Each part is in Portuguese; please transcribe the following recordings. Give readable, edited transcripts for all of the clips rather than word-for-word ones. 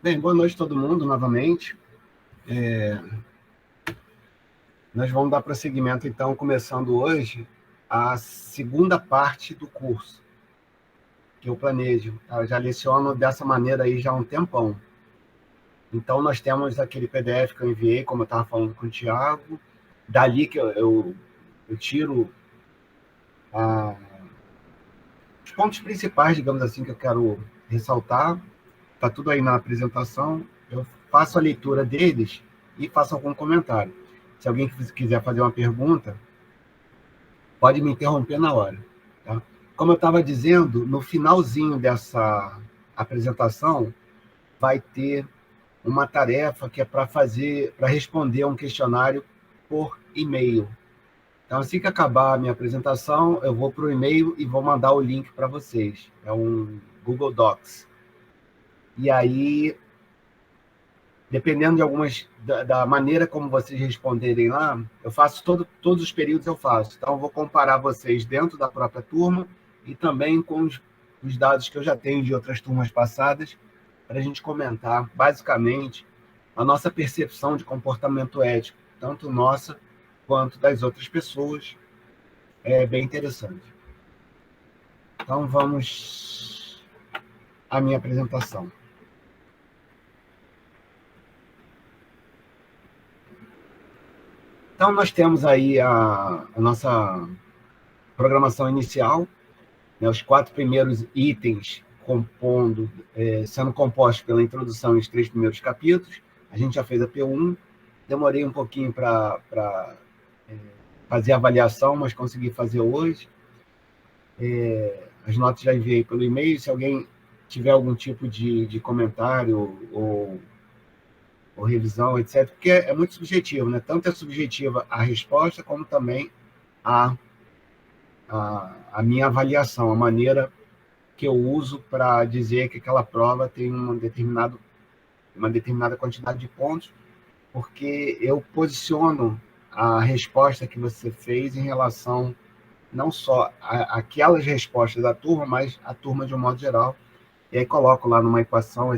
Bem, boa noite a todo mundo, novamente. Nós vamos dar prosseguimento, então, começando hoje, a segunda parte do curso, que eu planejo. Eu já leciono dessa maneira aí já há um tempão. Então, nós temos aquele PDF que eu enviei, como eu estava falando com o Thiago, dali que eu tiro os pontos principais, digamos assim, que eu quero ressaltar. Está tudo aí na apresentação. Eu faço a leitura deles e faço algum comentário. Se alguém quiser fazer uma pergunta, pode me interromper na hora. Tá? Como eu estava dizendo, no finalzinho dessa apresentação, vai ter uma tarefa que é para responder um questionário por e-mail. Então, assim que acabar a minha apresentação, eu vou para o e-mail e vou mandar o link para vocês. É um Google Docs. E aí, dependendo da maneira como vocês responderem lá, eu faço todos os períodos eu faço. Então, eu vou comparar vocês dentro da própria turma e também com os dados que eu já tenho de outras turmas passadas, para a gente comentar, basicamente, a nossa percepção de comportamento ético, tanto nossa quanto das outras pessoas. É bem interessante. Então, vamos à minha apresentação. Então, nós temos aí a nossa programação inicial, né, os 4 primeiros itens sendo compostos pela introdução e os 3 primeiros capítulos. A gente já fez a P1, demorei um pouquinho para fazer a avaliação, mas consegui fazer hoje. As notas já enviei pelo e-mail. Se alguém tiver algum tipo de comentário ou revisão, etc., porque é muito subjetivo, né? Tanto é subjetiva a resposta, como também a minha avaliação, a maneira que eu uso para dizer que aquela prova tem uma determinada quantidade de pontos, porque eu posiciono a resposta que você fez em relação não só àquelas respostas da turma, mas a turma de um modo geral. E aí coloco lá numa equação,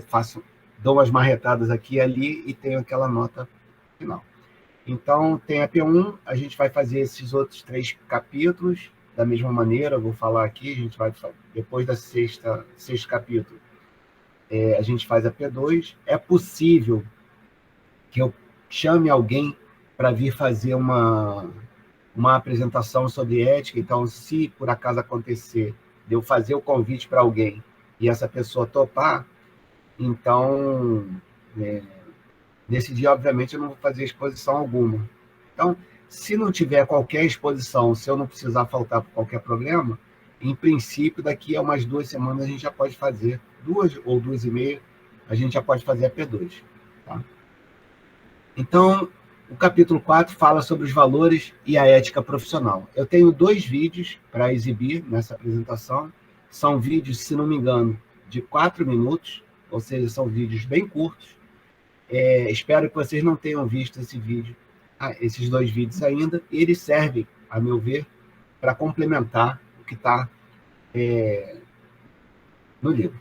dou umas marretadas aqui e ali e tenho aquela nota final. Então, tem a P1, a gente vai fazer esses outros 3 capítulos da mesma maneira. Eu vou falar aqui, a gente vai, depois da sexto capítulo, a gente faz a P2. É possível que eu chame alguém para vir fazer uma apresentação sobre ética. Então, se por acaso acontecer de eu fazer o convite para alguém e essa pessoa topar, então, nesse dia, obviamente, eu não vou fazer exposição alguma. Então, se não tiver qualquer exposição, se eu não precisar faltar por qualquer problema, em princípio, daqui a umas 2 semanas, a gente já pode fazer, 2 ou 2,5, a gente já pode fazer a P2. Tá? Então, o capítulo 4 fala sobre os valores e a ética profissional. Eu tenho 2 vídeos para exibir nessa apresentação. São vídeos, se não me engano, de 4 minutos, ou seja, são vídeos bem curtos. Espero que vocês não tenham visto esses 2 vídeos ainda. Eles servem, a meu ver, para complementar o que está no livro.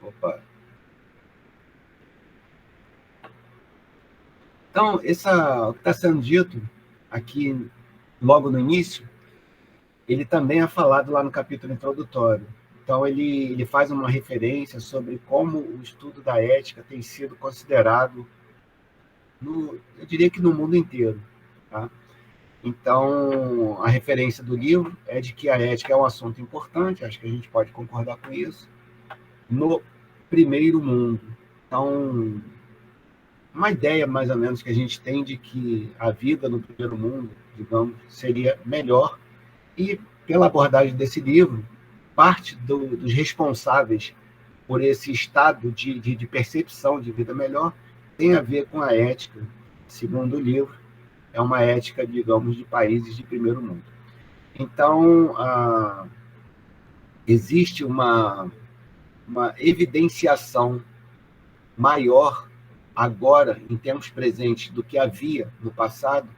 Opa. Então, o que está sendo dito aqui logo no início, ele também é falado lá no capítulo introdutório. Então, ele faz uma referência sobre como o estudo da ética tem sido considerado, eu diria que no mundo inteiro. Tá? Então, a referência do livro é de que a ética é um assunto importante, acho que a gente pode concordar com isso, no primeiro mundo. Então, uma ideia mais ou menos que a gente tem de que a vida no primeiro mundo, digamos, seria melhor. E, pela abordagem desse livro, parte dos responsáveis por esse estado de percepção de vida melhor tem a ver com a ética. Segundo o livro, é uma ética, digamos, de países de primeiro mundo. Então, existe uma evidenciação maior agora, em tempos presentes, do que havia no passado,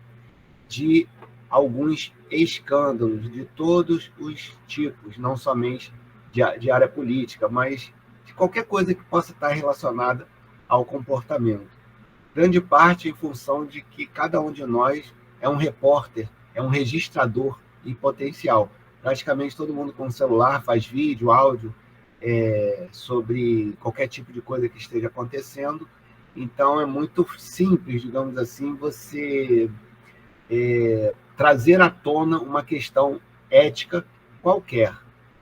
de alguns escândalos de todos os tipos, não somente de área política, mas de qualquer coisa que possa estar relacionada ao comportamento. Grande parte em função de que cada um de nós é um repórter, é um registrador em potencial. Praticamente todo mundo com celular faz vídeo, áudio, sobre qualquer tipo de coisa que esteja acontecendo. Então, é muito simples, digamos assim, você trazer à tona uma questão ética qualquer,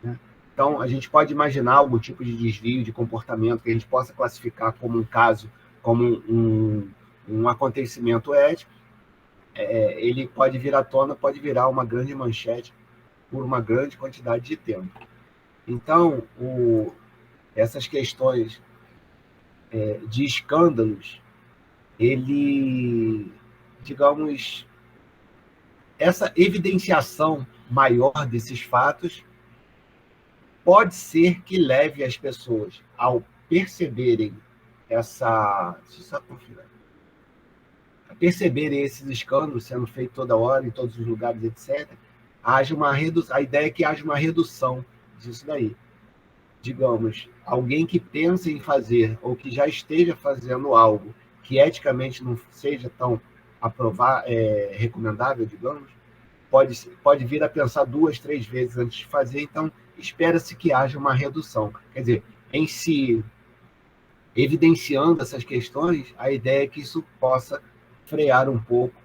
né? Então, a gente pode imaginar algum tipo de desvio de comportamento que a gente possa classificar como um caso, como um acontecimento ético. Ele pode vir à tona, pode virar uma grande manchete por uma grande quantidade de tempo. Então, essas questões de escândalos, ele, digamos, essa evidenciação maior desses fatos pode ser que leve as pessoas, ao perceberem a perceberem esses escândalos sendo feitos toda hora, em todos os lugares, etc., a ideia é que haja uma redução disso daí. Digamos, alguém que pensa em fazer, ou que já esteja fazendo algo que eticamente não seja tão recomendável, digamos, pode vir a pensar 2, 3 vezes antes de fazer. Então, espera-se que haja uma redução. Quer dizer, em si, evidenciando essas questões, a ideia é que isso possa frear um pouco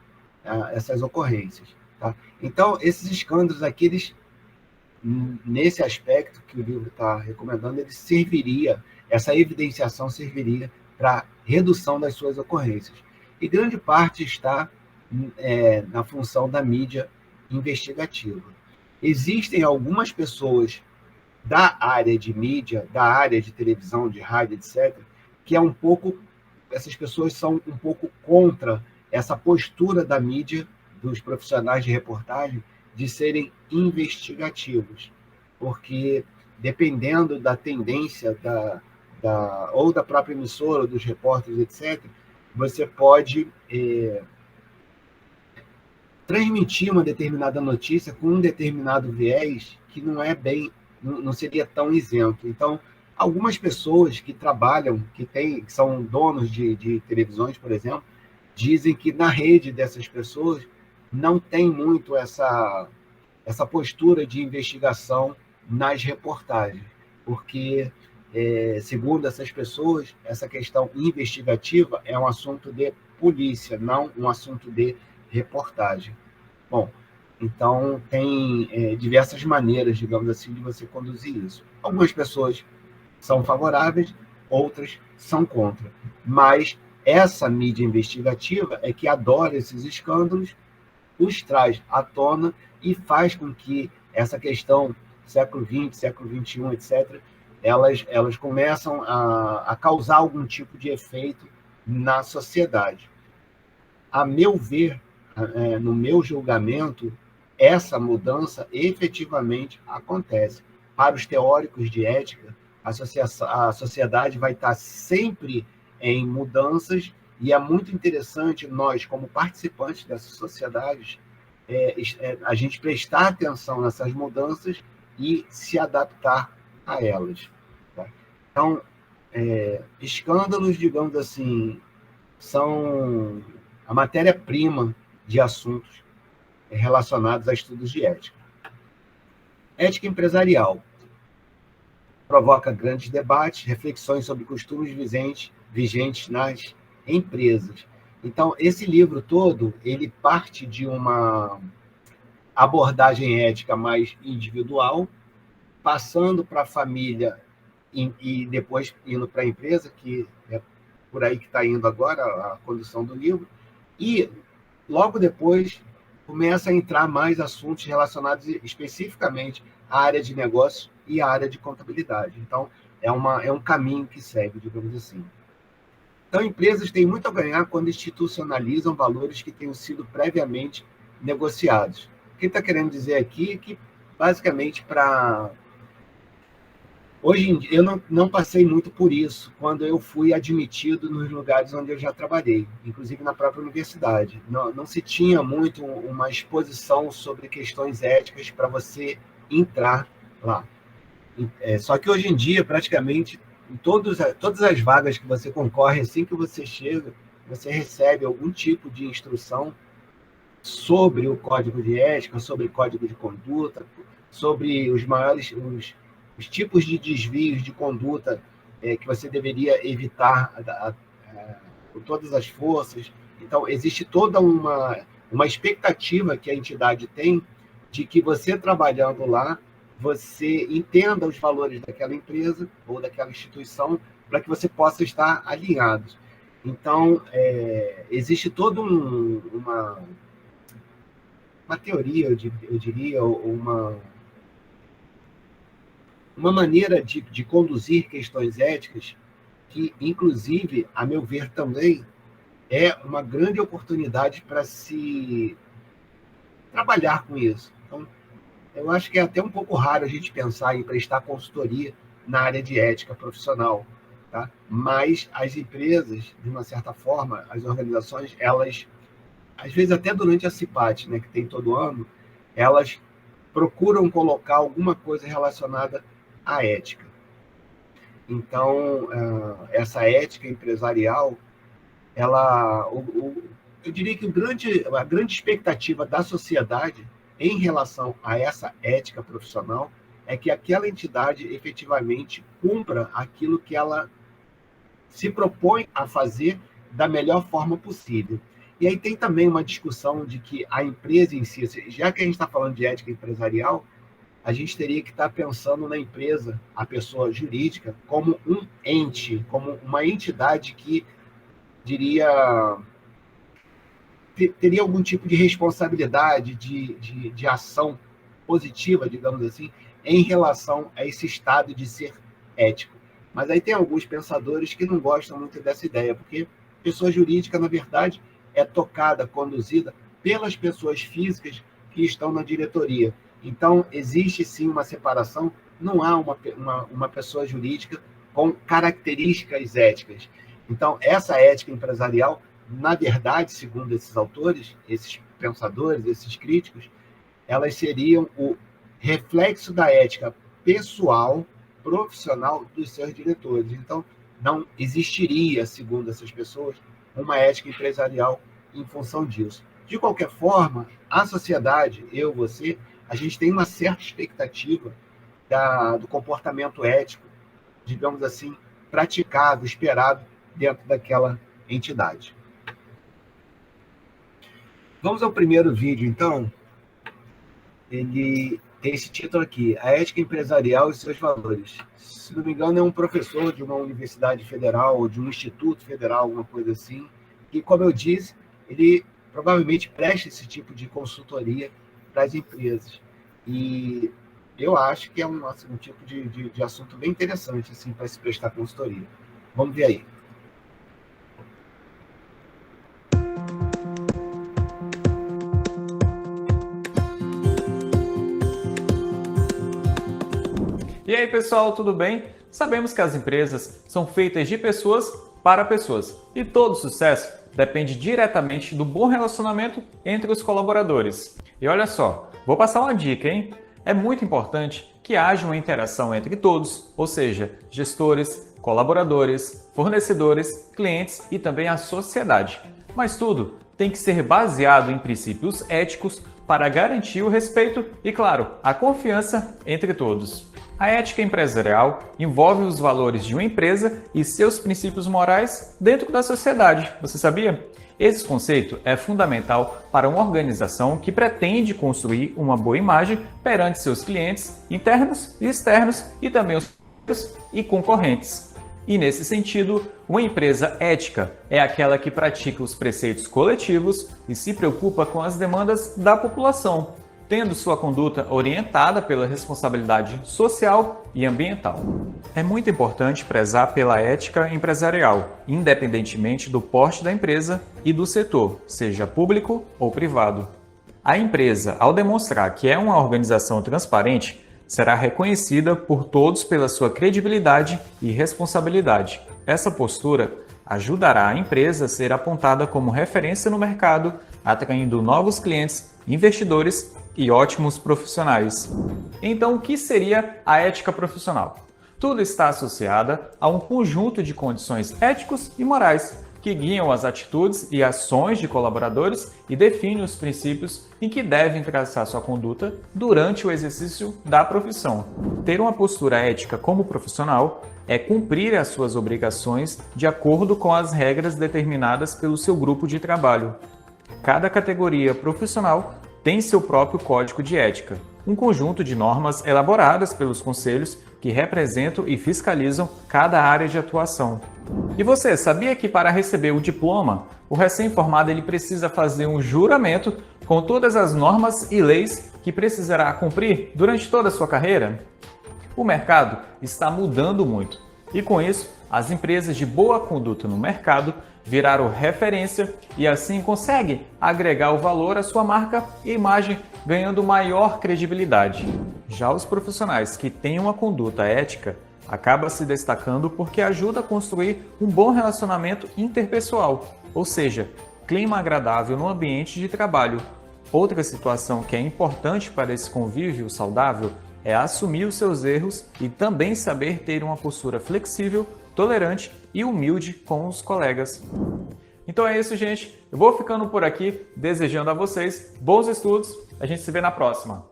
essas ocorrências. Tá? Então, esses escândalos aqui, nesse aspecto que o livro está recomendando, essa evidenciação serviria para redução das suas ocorrências. E grande parte está na função da mídia investigativa. Existem algumas pessoas da área de mídia, da área de televisão, de rádio, etc., que essas pessoas são um pouco contra essa postura da mídia, dos profissionais de reportagem, de serem investigativos, porque dependendo da tendência ou da própria emissora, ou dos repórteres, etc., você pode transmitir uma determinada notícia com um determinado viés que não seria tão isento. Então, algumas pessoas que trabalham, que são donos de televisões, por exemplo, dizem que na rede dessas pessoas não tem muito essa postura de investigação nas reportagens, porque, segundo essas pessoas, essa questão investigativa é um assunto de polícia, não um assunto de reportagem. Bom, então tem diversas maneiras, digamos assim, de você conduzir isso. Algumas pessoas são favoráveis, outras são contra. Mas essa mídia investigativa é que adora esses escândalos, os traz à tona e faz com que essa questão século XX, século XXI, etc., elas começam a causar algum tipo de efeito na sociedade. A meu ver, no meu julgamento, essa mudança efetivamente acontece. Para os teóricos de ética, a sociedade vai estar sempre em mudanças, e é muito interessante nós, como participantes dessas sociedades, a gente prestar atenção nessas mudanças e se adaptar a elas. Tá? Então, escândalos, digamos assim, são a matéria-prima de assuntos relacionados a estudos de ética. Ética empresarial provoca grandes debates, reflexões sobre costumes vigentes nas empresas. Então, esse livro todo, ele parte de uma abordagem ética mais individual, passando para a família e depois indo para a empresa, que é por aí que está indo agora a condução do livro, e logo depois começa a entrar mais assuntos relacionados especificamente à área de negócio e à área de contabilidade. Então, é um caminho que segue, digamos assim. Então, empresas têm muito a ganhar quando institucionalizam valores que tenham sido previamente negociados. O que está querendo dizer aqui é que, basicamente, para Hoje em dia, eu não passei muito por isso quando eu fui admitido nos lugares onde eu já trabalhei, inclusive na própria universidade. Não se tinha muito uma exposição sobre questões éticas para você entrar lá. Só que hoje em dia, praticamente, em todas as vagas que você concorre, assim que você chega, você recebe algum tipo de instrução sobre o código de ética, sobre o código de conduta, sobre os tipos de desvios de conduta que você deveria evitar com todas as forças. Então, existe toda uma expectativa que a entidade tem de que você trabalhando lá, você entenda os valores daquela empresa ou daquela instituição para que você possa estar alinhado. Então, existe toda uma teoria, eu diria, uma maneira de conduzir questões éticas que, inclusive, a meu ver também, é uma grande oportunidade para se trabalhar com isso. Então, eu acho que é até um pouco raro a gente pensar em prestar consultoria na área de ética profissional, tá? Mas as empresas, de uma certa forma, as organizações, elas, às vezes até durante a CIPAT, né, que tem todo ano, elas procuram colocar alguma coisa relacionada à ética. Então, essa ética empresarial, eu diria que a grande expectativa da sociedade em relação a essa ética profissional é que aquela entidade efetivamente cumpra aquilo que ela se propõe a fazer da melhor forma possível. E aí tem também uma discussão de que a empresa em si, já que a gente está falando de ética empresarial, a gente teria que estar pensando na empresa, a pessoa jurídica, como um ente, como uma entidade que, diria, teria algum tipo de responsabilidade, de ação positiva, digamos assim, em relação a esse estado de ser ético. Mas aí tem alguns pensadores que não gostam muito dessa ideia, porque pessoa jurídica, na verdade, é tocada, conduzida pelas pessoas físicas que estão na diretoria. Então, existe sim uma separação, não há uma pessoa jurídica com características éticas. Então, essa ética empresarial, na verdade, segundo esses autores, esses pensadores, esses críticos, elas seriam o reflexo da ética pessoal, profissional dos seus diretores. Então, não existiria, segundo essas pessoas, uma ética empresarial em função disso. De qualquer forma, a sociedade, eu, você, a gente tem uma certa expectativa do comportamento ético, digamos assim, praticado, esperado dentro daquela entidade. Vamos ao primeiro vídeo, então. Ele tem esse título aqui, A Ética Empresarial e Seus Valores. Se não me engano, é um professor de uma universidade federal ou de um instituto federal, alguma coisa assim, e, como eu disse, ele provavelmente presta esse tipo de consultoria para as empresas. E eu acho que é um tipo de assunto bem interessante assim, para se prestar consultoria. Vamos ver aí. E aí, pessoal, tudo bem? Sabemos que as empresas são feitas de pessoas para pessoas e todo sucesso depende diretamente do bom relacionamento entre os colaboradores. E olha só, vou passar uma dica, hein? É muito importante que haja uma interação entre todos, ou seja, gestores, colaboradores, fornecedores, clientes e também a sociedade. Mas tudo tem que ser baseado em princípios éticos para garantir o respeito e, claro, a confiança entre todos. A ética empresarial envolve os valores de uma empresa e seus princípios morais dentro da sociedade. Você sabia? Esse conceito é fundamental para uma organização que pretende construir uma boa imagem perante seus clientes internos e externos e também os e concorrentes. E nesse sentido, uma empresa ética é aquela que pratica os preceitos coletivos e se preocupa com as demandas da população, tendo sua conduta orientada pela responsabilidade social e ambiental. É muito importante prezar pela ética empresarial, independentemente do porte da empresa e do setor, seja público ou privado. A empresa, ao demonstrar que é uma organização transparente, será reconhecida por todos pela sua credibilidade e responsabilidade. Essa postura ajudará a empresa a ser apontada como referência no mercado, atraindo novos clientes, investidores e ótimos profissionais. Então, o que seria a ética profissional? Tudo está associada a um conjunto de condições éticos e morais que guiam as atitudes e ações de colaboradores e definem os princípios em que devem traçar sua conduta durante o exercício da profissão. Ter uma postura ética como profissional é cumprir as suas obrigações de acordo com as regras determinadas pelo seu grupo de trabalho. Cada categoria profissional tem seu próprio código de ética, um conjunto de normas elaboradas pelos conselhos que representam e fiscalizam cada área de atuação. E você sabia que para receber o diploma, o recém-formado ele precisa fazer um juramento com todas as normas e leis que precisará cumprir durante toda a sua carreira? O mercado está mudando muito e, com isso, as empresas de boa conduta no mercado viraram referência e assim conseguem agregar o valor à sua marca e imagem, ganhando maior credibilidade. Já os profissionais que têm uma conduta ética acabam se destacando porque ajuda a construir um bom relacionamento interpessoal, ou seja, clima agradável no ambiente de trabalho. Outra situação que é importante para esse convívio saudável é assumir os seus erros e também saber ter uma postura flexível, tolerante e humilde com os colegas. Então é isso, gente. Eu vou ficando por aqui, desejando a vocês bons estudos. A gente se vê na próxima.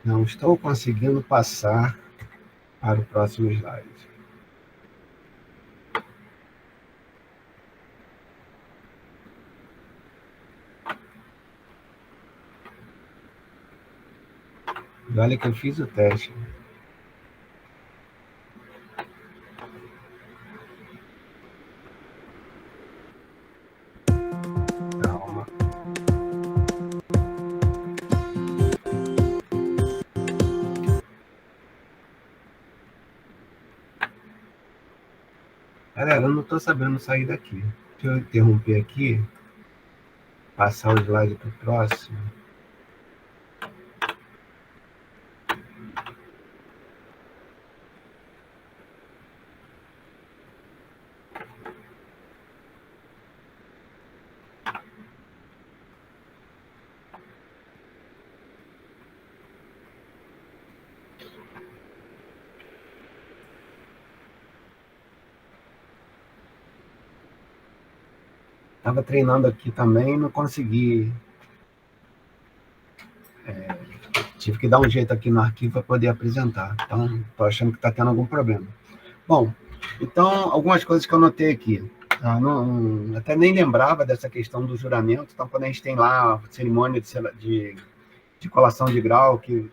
Não estou conseguindo passar para o próximo slide. E olha que eu fiz o teste. Calma. Galera, eu não estou sabendo sair daqui. Deixa eu interromper aqui, passar o slide para o próximo. Estava treinando aqui também, não consegui. Tive que dar um jeito aqui no arquivo para poder apresentar. Então, estou achando que está tendo algum problema. Bom, então, algumas coisas que eu notei aqui. Até nem lembrava dessa questão do juramento. Então, quando a gente tem lá a cerimônia de colação de grau, que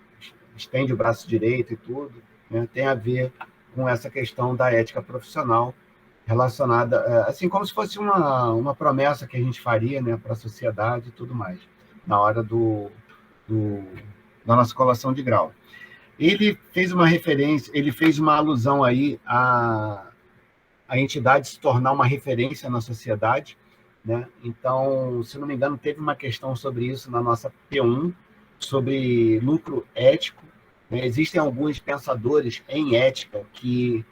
estende o braço direito e tudo, né, tem a ver com essa questão da ética profissional relacionada, assim como se fosse uma promessa que a gente faria, né, para a sociedade e tudo mais, na hora da nossa colação de grau. Ele fez uma referência, ele fez uma alusão aí a entidade se tornar uma referência na sociedade, né? Então, se não me engano, teve uma questão sobre isso na nossa P1, sobre lucro ético, né? Existem alguns pensadores em ética que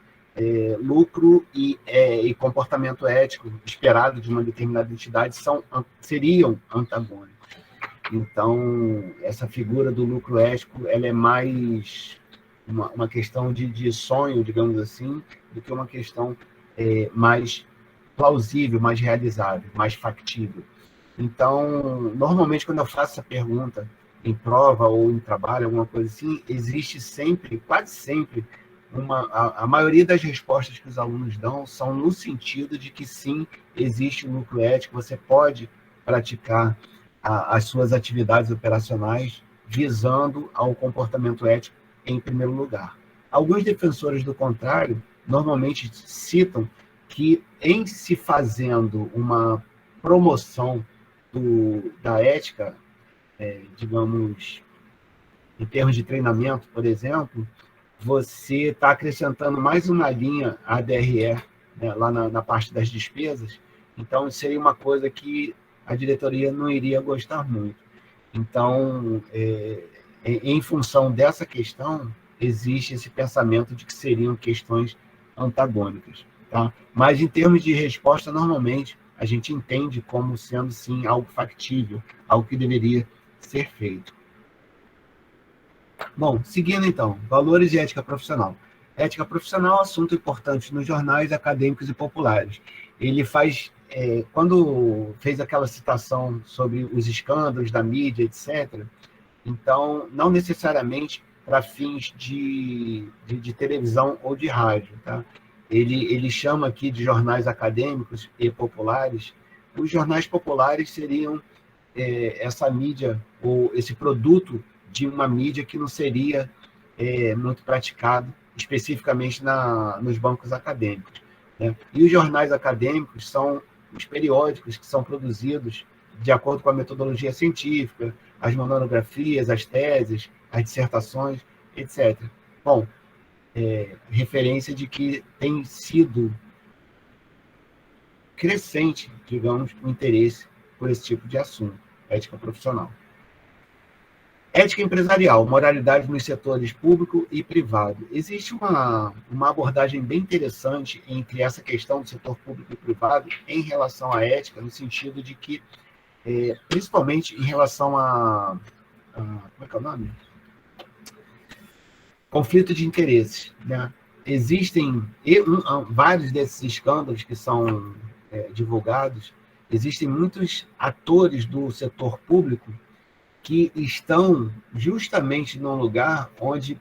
lucro e comportamento ético esperado de uma determinada entidade seriam antagônicos. Então, essa figura do lucro ético, ela é mais uma questão de sonho, digamos assim, do que uma questão mais plausível, mais realizável, mais factível. Então, normalmente, quando eu faço essa pergunta em prova ou em trabalho, alguma coisa assim, existe sempre, quase sempre, a maioria das respostas que os alunos dão são no sentido de que sim, existe um lucro ético, você pode praticar as suas atividades operacionais visando ao comportamento ético em primeiro lugar. Alguns defensores do contrário normalmente citam que, em se fazendo uma promoção da ética, digamos, em termos de treinamento, por exemplo, você está acrescentando mais uma linha ADRE, né, lá na parte das despesas. Então, seria uma coisa que a diretoria não iria gostar muito. Então, em função dessa questão, existe esse pensamento de que seriam questões antagônicas. Tá? Mas, em termos de resposta, normalmente, a gente entende como sendo, sim, algo factível, algo que deveria ser feito. Bom, seguindo então, valores e ética profissional. Ética profissional é um assunto importante nos jornais acadêmicos e populares. Ele faz, quando fez aquela citação sobre os escândalos da mídia, etc., então, não necessariamente para fins de televisão ou de rádio. Tá? Ele chama aqui de jornais acadêmicos e populares. Os jornais populares seriam essa mídia, ou esse produto de uma mídia que não seria muito praticado, especificamente nos bancos acadêmicos. Né? E os jornais acadêmicos são os periódicos que são produzidos de acordo com a metodologia científica, as monografias, as teses, as dissertações, etc. Bom, referência de que tem sido crescente, digamos, o interesse por esse tipo de assunto, ética profissional. Ética empresarial, moralidade nos setores público e privado. Existe uma abordagem bem interessante entre essa questão do setor público e privado em relação à ética, no sentido de que, principalmente em relação como é que é o nome? Conflito de interesses. Né? Existem vários desses escândalos que são divulgados, existem muitos atores do setor público que estão justamente num lugar onde,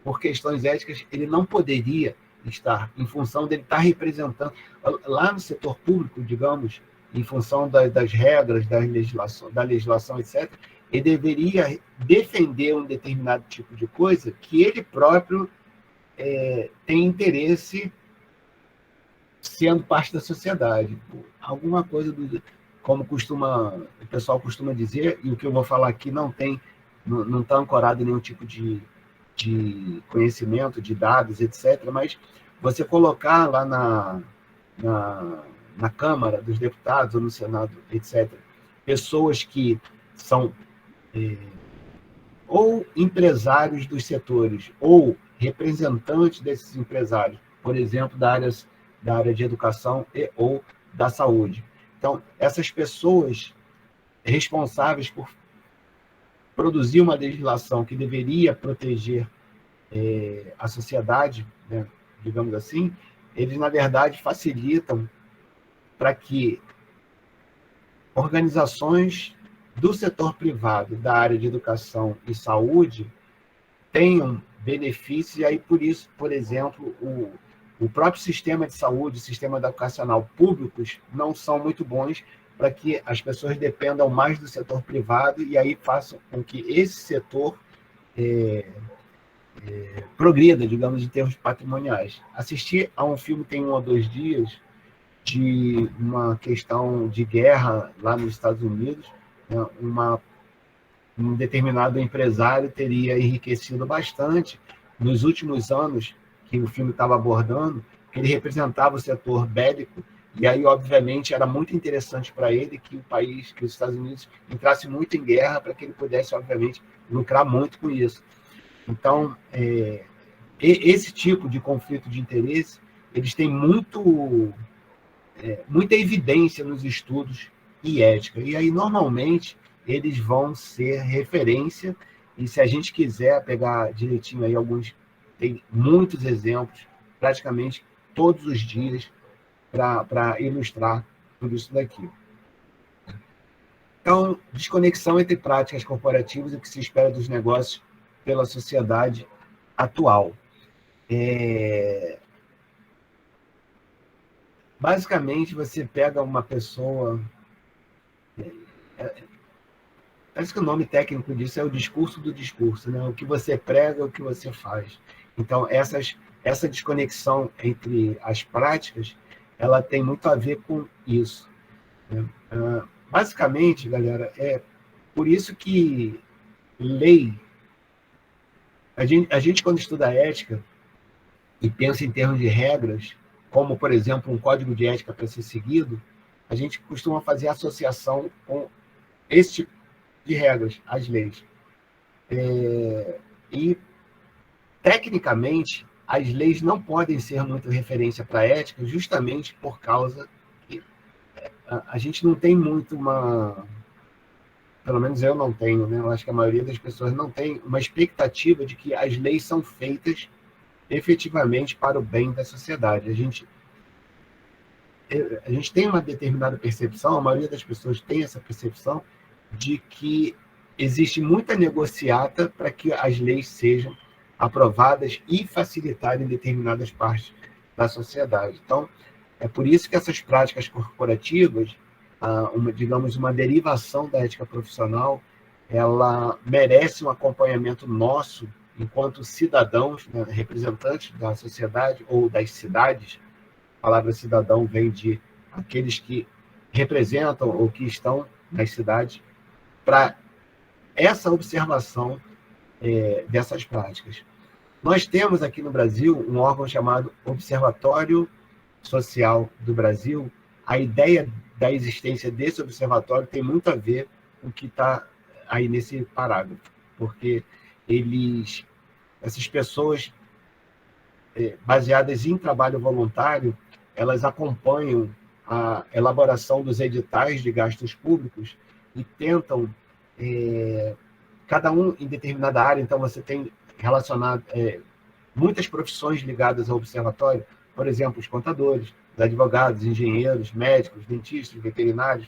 por questões éticas, ele não poderia estar, em função dele estar representando. Lá no setor público, digamos, em função das regras, da legislação, etc., ele deveria defender um determinado tipo de coisa que ele próprio tem interesse sendo parte da sociedade. Alguma coisa como o pessoal costuma dizer, e o que eu vou falar aqui não está ancorado em nenhum tipo de conhecimento, de dados, etc., mas você colocar lá na Câmara dos Deputados ou no Senado, etc., pessoas que são ou empresários dos setores, ou representantes desses empresários, por exemplo, da área de educação ou da saúde. Então, essas pessoas responsáveis por produzir uma legislação que deveria proteger a sociedade, né, digamos assim, eles, na verdade, facilitam para que organizações do setor privado, da área de educação e saúde, tenham benefícios, e aí, por isso, por exemplo, o próprio sistema de saúde, o sistema educacional públicos não são muito bons para que as pessoas dependam mais do setor privado e aí façam com que esse setor progrida, digamos, em termos patrimoniais. Assisti a um filme tem 1 ou 2 dias de uma questão de guerra lá nos Estados Unidos, né? Um determinado empresário teria enriquecido bastante nos últimos anos que o filme estava abordando, que ele representava o setor bélico, e aí, obviamente, era muito interessante para ele que os Estados Unidos entrasse muito em guerra para que ele pudesse, obviamente, lucrar muito com isso. Então, esse tipo de conflito de interesse, eles têm muita evidência nos estudos e ética, e aí, normalmente, eles vão ser referência, e se a gente quiser pegar direitinho aí tem muitos exemplos, praticamente todos os dias, para ilustrar tudo isso daqui. Então, desconexão entre práticas corporativas e o que se espera dos negócios pela sociedade atual. Basicamente, você pega uma pessoa... Parece que o nome técnico disso é o discurso do discurso, né? O que você prega, o que você faz. Então, essa desconexão entre as práticas, ela tem muito a ver com isso, né? Basicamente, galera, é por isso que lei, a gente quando estuda ética e pensa em termos de regras, como, por exemplo, um código de ética para ser seguido, a gente costuma fazer associação com esse tipo de regras, as leis. E, tecnicamente, as leis não podem ser muito referência para a ética, justamente por causa que a gente não tem muito pelo menos eu não tenho, né? Eu acho que a maioria das pessoas não tem uma expectativa de que as leis são feitas efetivamente para o bem da sociedade. A gente tem uma determinada percepção, a maioria das pessoas tem essa percepção de que existe muita negociata para que as leis sejam aprovadas e facilitarem determinadas partes da sociedade. Então, é por isso que essas práticas corporativas, digamos, uma derivação da ética profissional, ela merece um acompanhamento nosso, enquanto cidadãos, né, representantes da sociedade ou das cidades. A palavra cidadão vem de aqueles que representam ou que estão nas cidades, para essa observação dessas práticas. Nós temos aqui no Brasil um órgão chamado Observatório Social do Brasil. A ideia da existência desse observatório tem muito a ver com o que está aí nesse parágrafo, porque essas pessoas, baseadas em trabalho voluntário, elas acompanham a elaboração dos editais de gastos públicos e tentam, cada um em determinada área. Então, você tem relacionado muitas profissões ligadas ao observatório, por exemplo, os contadores, os advogados, engenheiros, médicos, dentistas, veterinários,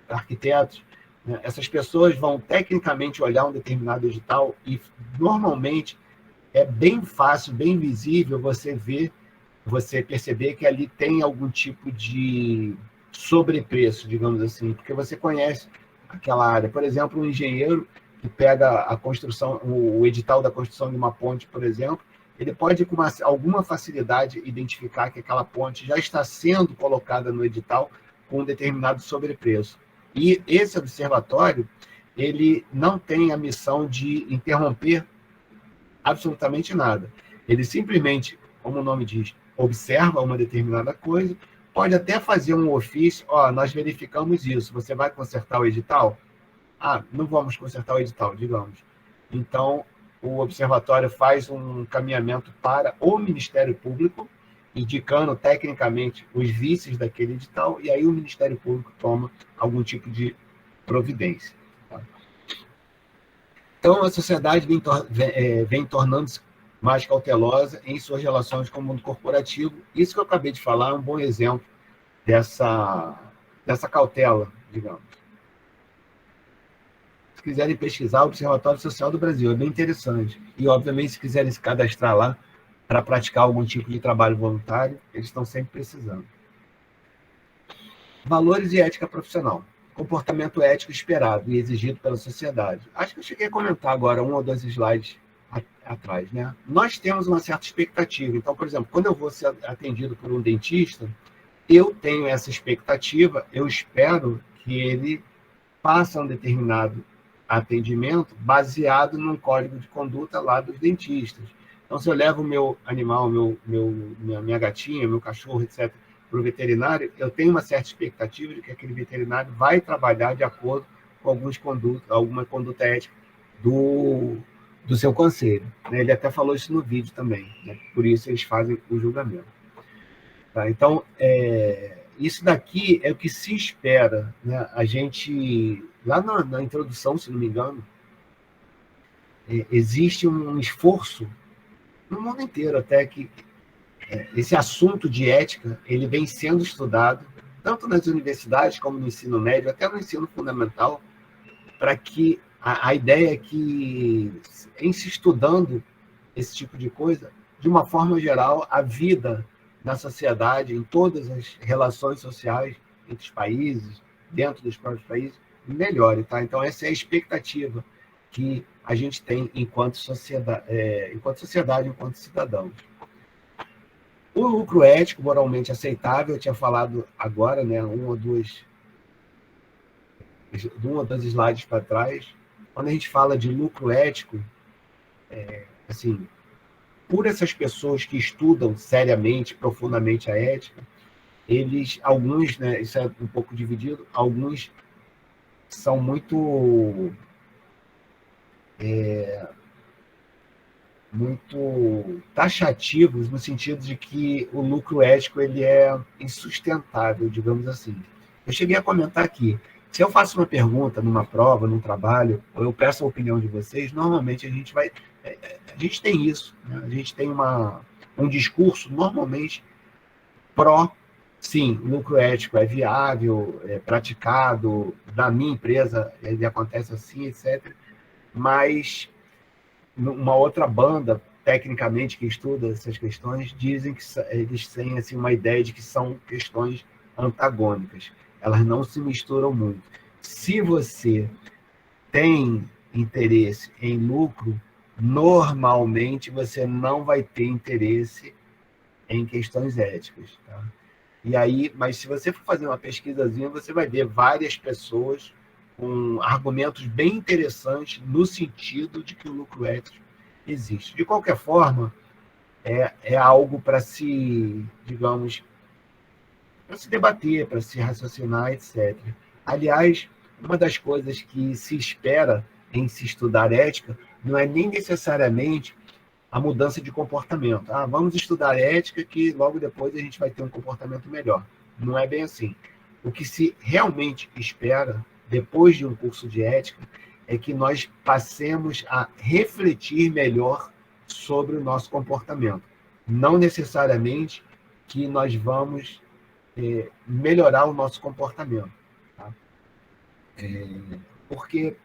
arquitetos. Né? Essas pessoas vão tecnicamente olhar um determinado edital e, normalmente, é bem fácil, bem visível você perceber que ali tem algum tipo de sobrepreço, digamos assim, porque você conhece aquela área. Por exemplo, um engenheiro que pega a construção, o edital da construção de uma ponte, por exemplo, ele pode, com alguma facilidade, identificar que aquela ponte já está sendo colocada no edital com um determinado sobrepreço. E esse observatório, ele não tem a missão de interromper absolutamente nada. Ele simplesmente, como o nome diz, observa uma determinada coisa, pode até fazer um ofício: nós verificamos isso, você vai consertar o edital? Não vamos consertar o edital, digamos. Então, o observatório faz um encaminhamento para o Ministério Público, indicando tecnicamente os vícios daquele edital, e aí o Ministério Público toma algum tipo de providência. Tá? Então, a sociedade vem tornando-se mais cautelosa em suas relações com o mundo corporativo. Isso que eu acabei de falar é um bom exemplo dessa cautela, digamos. Se quiserem pesquisar, o Observatório Social do Brasil é bem interessante. E, obviamente, se quiserem se cadastrar lá para praticar algum tipo de trabalho voluntário, eles estão sempre precisando. Valores e ética profissional. Comportamento ético esperado e exigido pela sociedade. Acho que eu cheguei a comentar agora 1 ou 2 slides atrás, né? Nós temos uma certa expectativa. Então, por exemplo, quando eu vou ser atendido por um dentista, eu tenho essa expectativa, eu espero que ele faça um determinado atendimento baseado num código de conduta lá dos dentistas. Então, se eu levo o meu animal, minha gatinha, meu cachorro, etc., para o veterinário, eu tenho uma certa expectativa de que aquele veterinário vai trabalhar de acordo com alguma conduta ética do seu conselho. Ele até falou isso no vídeo também, né? Por isso eles fazem o julgamento. Tá? Então, isso daqui é o que se espera. Né? A gente, lá na introdução, se não me engano, existe um esforço no mundo inteiro até que esse assunto de ética ele vem sendo estudado tanto nas universidades como no ensino médio, até no ensino fundamental, para que a ideia é que, em se estudando esse tipo de coisa, de uma forma geral, a vida na sociedade, em todas as relações sociais entre os países, dentro dos próprios países, melhore. Tá? Então, essa é a expectativa que a gente tem enquanto sociedade, enquanto cidadãos. O lucro ético, moralmente aceitável, eu tinha falado agora, né, um ou dois slides para trás. Quando a gente fala de lucro ético, assim, por essas pessoas que estudam seriamente, profundamente a ética, alguns, né, isso é um pouco dividido, alguns são muito taxativos no sentido de que o lucro ético ele é insustentável, digamos assim. Eu cheguei a comentar aqui, se eu faço uma pergunta numa prova, num trabalho, ou eu peço a opinião de vocês, normalmente a gente tem isso, né? A gente tem um discurso normalmente pró, sim, lucro ético é viável, é praticado, da minha empresa ele acontece assim, etc. Mas uma outra banda, tecnicamente, que estuda essas questões, dizem que eles têm assim, uma ideia de que são questões antagônicas. Elas não se misturam muito. Se você tem interesse em lucro, normalmente você não vai ter interesse em questões éticas. Tá? E aí, mas se você for fazer uma pesquisazinha, você vai ver várias pessoas com argumentos bem interessantes no sentido de que o lucro ético existe. De qualquer forma, é algo para se, digamos, para se debater, para se raciocinar, etc. Aliás, uma das coisas que se espera em se estudar ética não é nem necessariamente a mudança de comportamento. Ah, vamos estudar ética que logo depois a gente vai ter um comportamento melhor. Não é bem assim. O que se realmente espera depois de um curso de ética é que nós passemos a refletir melhor sobre o nosso comportamento. Não necessariamente que nós vamos melhorar o nosso comportamento. Tá? Porque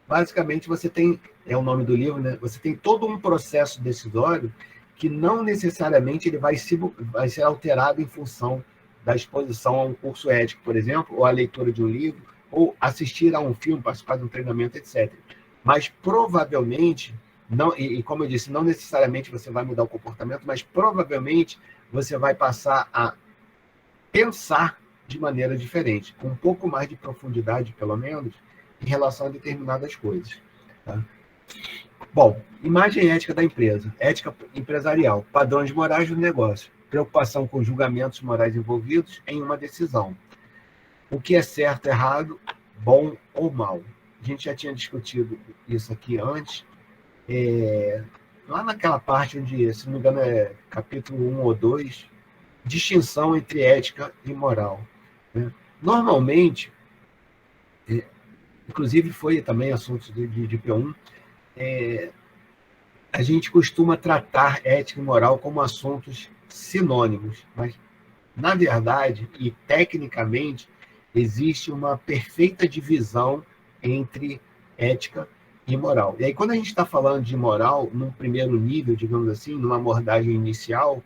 basicamente você tem, é o nome do livro, né? Você tem todo um processo decisório que não necessariamente ele vai ser alterado em função da exposição a um curso ético, por exemplo, ou a leitura de um livro, ou assistir a um filme, participar de um treinamento, etc. Mas provavelmente, não, e como eu disse, não necessariamente você vai mudar o comportamento, mas provavelmente você vai passar a pensar de maneira diferente, com um pouco mais de profundidade, pelo menos, em relação a determinadas coisas. Tá? Bom, imagem ética da empresa, ética empresarial, padrões morais do negócio, preocupação com julgamentos morais envolvidos em uma decisão. O que é certo, errado, bom ou mal. A gente já tinha discutido isso aqui antes, lá naquela parte onde, se não me engano, é capítulo 1 ou 2, distinção entre ética e moral. Né? Normalmente, inclusive foi também assunto de P1, a gente costuma tratar ética e moral como assuntos sinônimos, mas, na verdade, e tecnicamente, existe uma perfeita divisão entre ética e moral. E aí, quando a gente está falando de moral, num primeiro nível, digamos assim, numa abordagem inicial,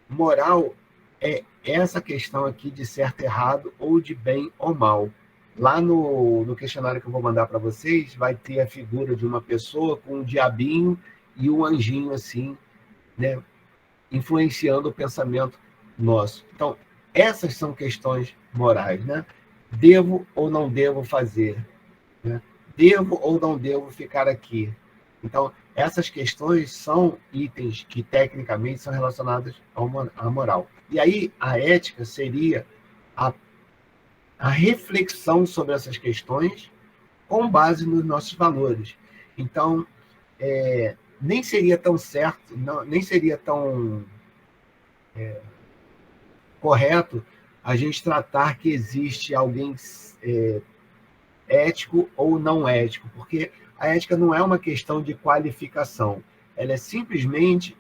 moral é essa questão aqui de certo, errado, ou de bem ou mal. Lá no questionário que eu vou mandar para vocês, vai ter a figura de uma pessoa com um diabinho e um anjinho assim, né, influenciando o pensamento nosso. Então, essas são questões morais, né? Devo ou não devo fazer? Né? Devo ou não devo ficar aqui? Então, essas questões são itens que, tecnicamente, são relacionados à moral. E aí, a ética seria a reflexão sobre essas questões com base nos nossos valores. Então, nem seria tão certo, nem seria tão correto a gente tratar que existe alguém ético ou não ético, porque a ética não é uma questão de qualificação, ela é simplesmente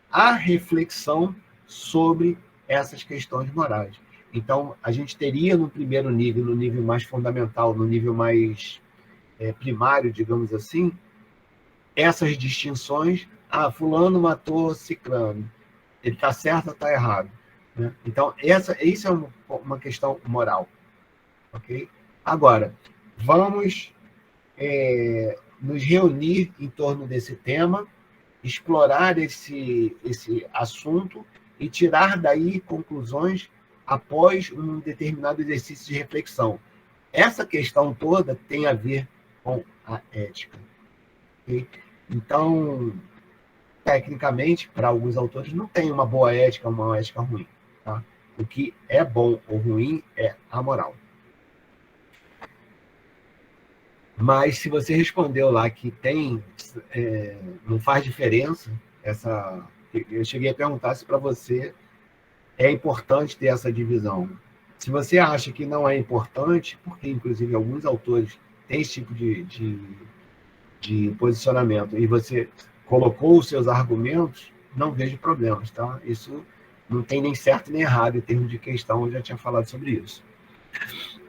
a reflexão sobre essas questões morais. Então, a gente teria no primeiro nível, no nível mais fundamental, no nível mais primário, digamos assim, essas distinções. Ah, fulano matou ciclano. Ele está certo ou está errado? Né? Então, isso é uma questão moral. Okay? Agora, vamos nos reunir em torno desse tema, explorar esse assunto e tirar daí conclusões após um determinado exercício de reflexão. Essa questão toda tem a ver com a ética. Okay? Então, tecnicamente, para alguns autores, não tem uma boa ética, uma ética ruim. Tá? O que é bom ou ruim é a moral. Mas se você respondeu lá que tem, não faz diferença, eu cheguei a perguntar se para você é importante ter essa divisão. Se você acha que não é importante, porque inclusive alguns autores têm esse tipo de posicionamento, e você colocou os seus argumentos, não vejo problemas, tá? Isso não tem nem certo nem errado em termos de questão, eu já tinha falado sobre isso.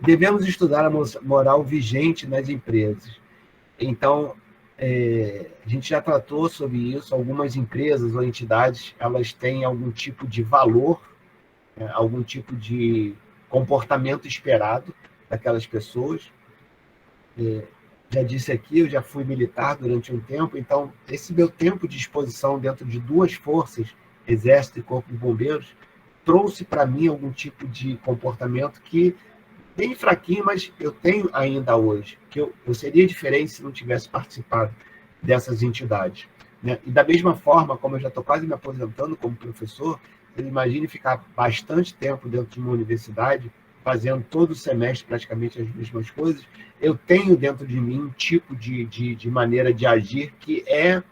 Devemos estudar a moral vigente nas empresas. Então, a gente já tratou sobre isso, algumas empresas ou entidades, elas têm algum tipo de valor, algum tipo de comportamento esperado daquelas pessoas. Já disse aqui, eu já fui militar durante um tempo, então esse meu tempo de exposição dentro de duas forças, Exército e Corpo de Bombeiros, trouxe para mim algum tipo de comportamento que, bem fraquinho, mas eu tenho ainda hoje, que eu seria diferente se não tivesse participado dessas entidades. Né? E da mesma forma, como eu já estou quase me aposentando como professor, você imagine ficar bastante tempo dentro de uma universidade, fazendo todo o semestre praticamente as mesmas coisas, eu tenho dentro de mim um tipo de maneira de agir que é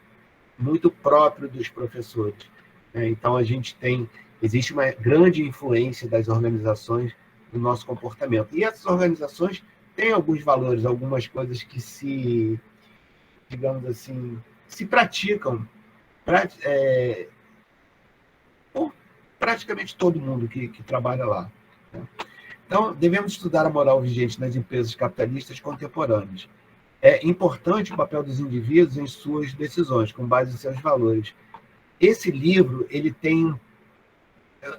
muito próprio dos professores. Então, existe uma grande influência das organizações no nosso comportamento. E essas organizações têm alguns valores, algumas coisas que digamos assim, se praticam por praticamente todo mundo que trabalha lá. Então, devemos estudar a moral vigente nas empresas capitalistas contemporâneas. É importante o papel dos indivíduos em suas decisões, com base em seus valores. Esse livro, ele tem...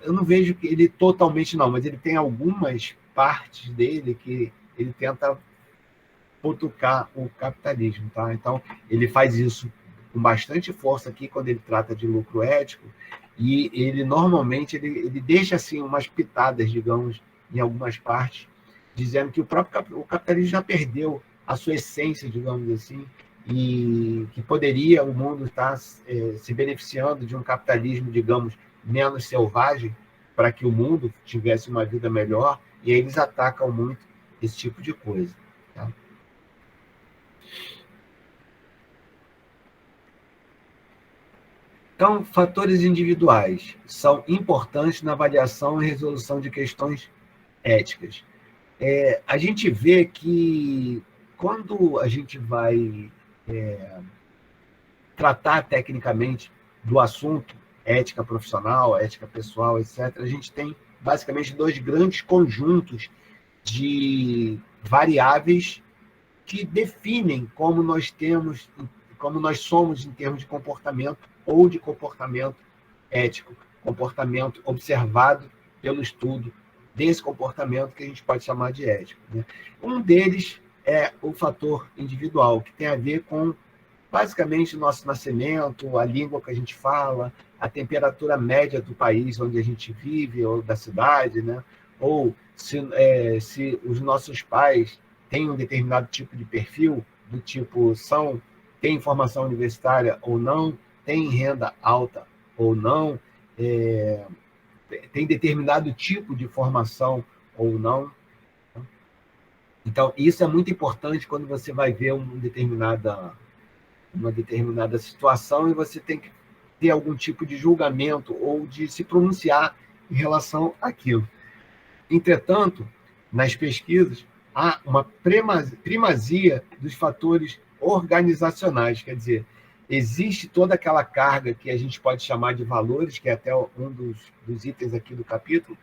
Eu não vejo que ele totalmente não, mas ele tem algumas partes dele que ele tenta cutucar o capitalismo. Tá? Então, ele faz isso com bastante força aqui quando ele trata de lucro ético, e ele normalmente ele deixa assim umas pitadas, digamos, em algumas partes, dizendo que o capitalismo já perdeu a sua essência, digamos assim, e que poderia o mundo estar se beneficiando de um capitalismo, digamos, menos selvagem, para que o mundo tivesse uma vida melhor, e aí eles atacam muito esse tipo de coisa. Tá? Então, fatores individuais são importantes na avaliação e resolução de questões éticas. A gente vê que quando a gente vai tratar tecnicamente do assunto, ética profissional, ética pessoal, etc., a gente tem basicamente dois grandes conjuntos de variáveis que definem como nós somos em termos de comportamento ou de comportamento ético, comportamento observado pelo estudo desse comportamento que a gente pode chamar de ético. Né? Um deles é o fator individual, que tem a ver com, basicamente, o nosso nascimento, a língua que a gente fala, a temperatura média do país onde a gente vive, ou da cidade, né? Ou se os nossos pais têm um determinado tipo de perfil, do tipo tem formação universitária ou não, tem renda alta ou não, tem determinado tipo de formação ou não. Então, isso é muito importante quando você vai ver uma determinada situação e você tem que ter algum tipo de julgamento ou de se pronunciar em relação àquilo. Entretanto, nas pesquisas, há uma primazia dos fatores organizacionais, quer dizer, existe toda aquela carga que a gente pode chamar de valores, que é até um dos itens aqui do capítulo,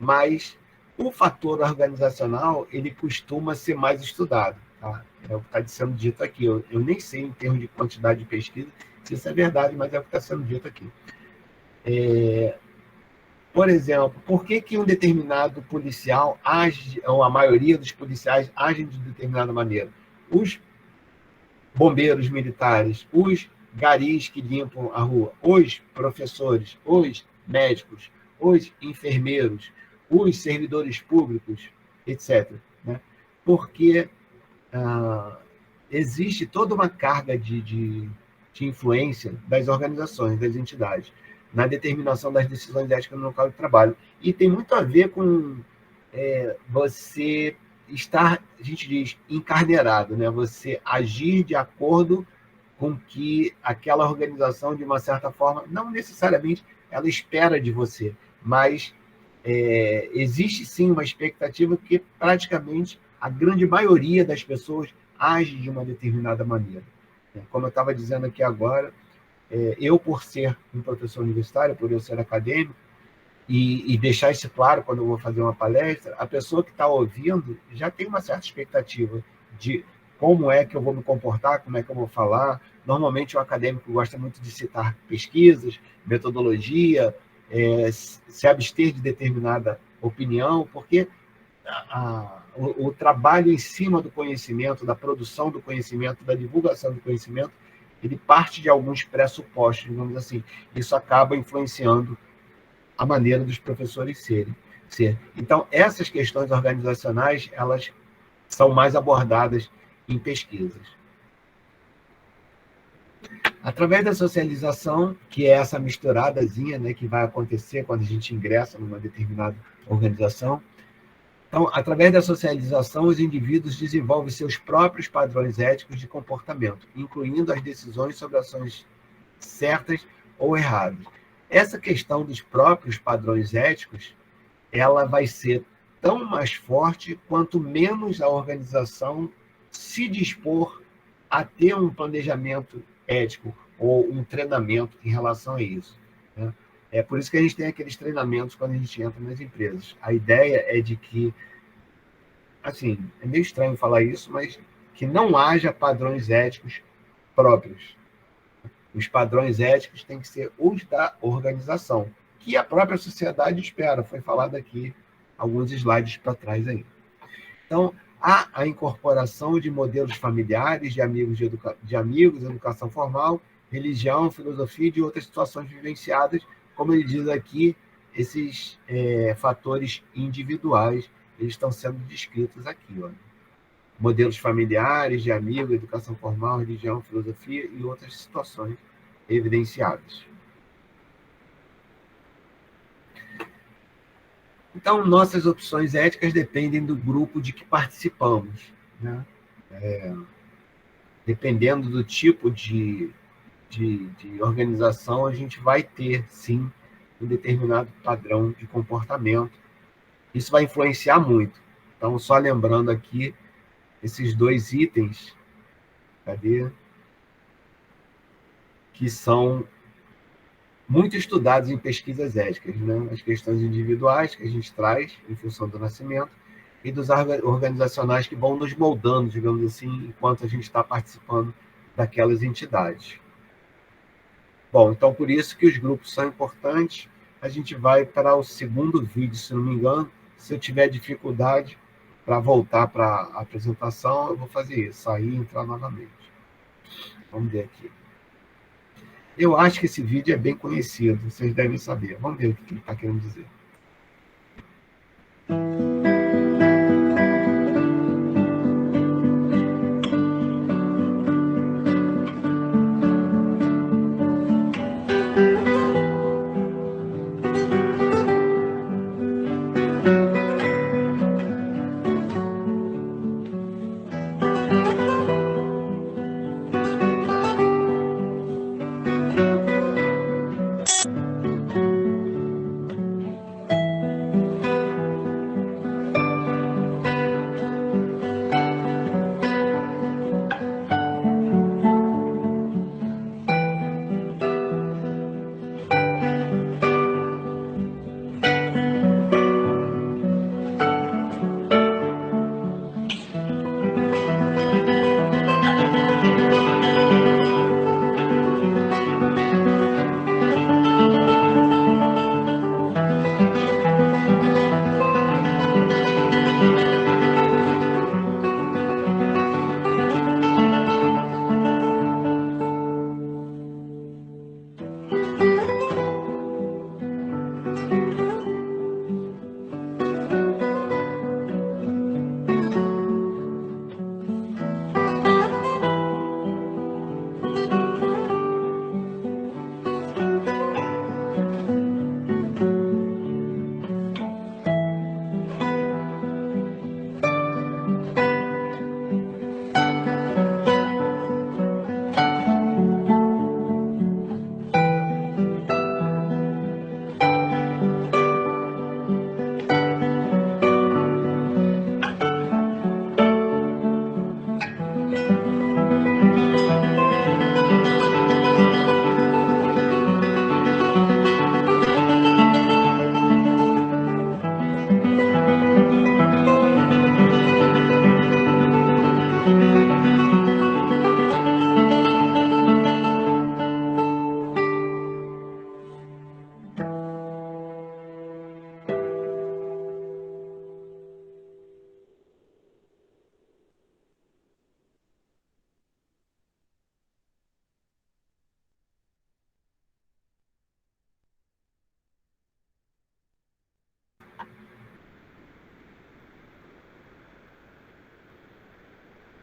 mas o fator organizacional ele costuma ser mais estudado. Tá? É o que está sendo dito aqui. Eu nem sei, em termos de quantidade de pesquisa, se isso é verdade, mas é o que está sendo dito aqui. Por exemplo, por que um determinado policial age, ou a maioria dos policiais agem de determinada maneira? Os bombeiros militares, os garis que limpam a rua, os professores, os médicos, os enfermeiros, os servidores públicos, etc. Né? Porque existe toda uma carga de influência das organizações, das entidades, na determinação das decisões éticas no local de trabalho. E tem muito a ver com você estar, a gente diz, encarneirado, né? Você agir de acordo com que aquela organização, de uma certa forma, não necessariamente ela espera de você, mas existe sim uma expectativa que praticamente a grande maioria das pessoas age de uma determinada maneira. Como eu estava dizendo aqui agora, eu, por ser um professor universitário, por eu ser acadêmico, e deixar isso claro quando eu vou fazer uma palestra, a pessoa que está ouvindo já tem uma certa expectativa de como é que eu vou me comportar, como é que eu vou falar. Normalmente o acadêmico gosta muito de citar pesquisas, metodologia, se abster de determinada opinião, porque o trabalho em cima do conhecimento, da produção do conhecimento, da divulgação do conhecimento, ele parte de alguns pressupostos, digamos assim. Isso acaba influenciando a maneira dos professores ser. Então, essas questões organizacionais, elas são mais abordadas em pesquisas. Através da socialização, que é essa misturadazinha, né, que vai acontecer quando a gente ingressa numa determinada organização. Então, através da socialização, os indivíduos desenvolvem seus próprios padrões éticos de comportamento, incluindo as decisões sobre ações certas ou erradas. Essa questão dos próprios padrões éticos, ela vai ser tão mais forte quanto menos a organização se dispor a ter um planejamento ético ou um treinamento em relação a isso. Né? É por isso que a gente tem aqueles treinamentos quando a gente entra nas empresas. A ideia é de que, assim, é meio estranho falar isso, mas que não haja padrões éticos próprios. Os padrões éticos têm que ser os da organização, que a própria sociedade espera. Foi falado aqui alguns slides para trás aí. Então, há a incorporação de modelos familiares, de amigos, educação formal, religião, filosofia e de outras situações vivenciadas, como ele diz aqui, esses fatores individuais, eles estão sendo descritos aqui. Ó. Modelos familiares, de amigos, educação formal, religião, filosofia e outras situações evidenciadas. Então, nossas opções éticas dependem do grupo de que participamos. Né? Dependendo do tipo de organização, a gente vai ter, sim, um determinado padrão de comportamento. Isso vai influenciar muito. Então, só lembrando aqui, esses dois itens, que são muito estudados em pesquisas éticas, né? As questões individuais que a gente traz em função do nascimento e dos organizacionais que vão nos moldando, digamos assim, enquanto a gente está participando daquelas entidades. Bom, então por isso que os grupos são importantes. A gente vai para o segundo vídeo, se não me engano. Se eu tiver dificuldade para voltar para a apresentação, eu vou fazer isso, sair e entrar novamente. Vamos ver aqui. Eu acho que esse vídeo é bem conhecido, vocês devem saber. Vamos ver o que ele está querendo dizer.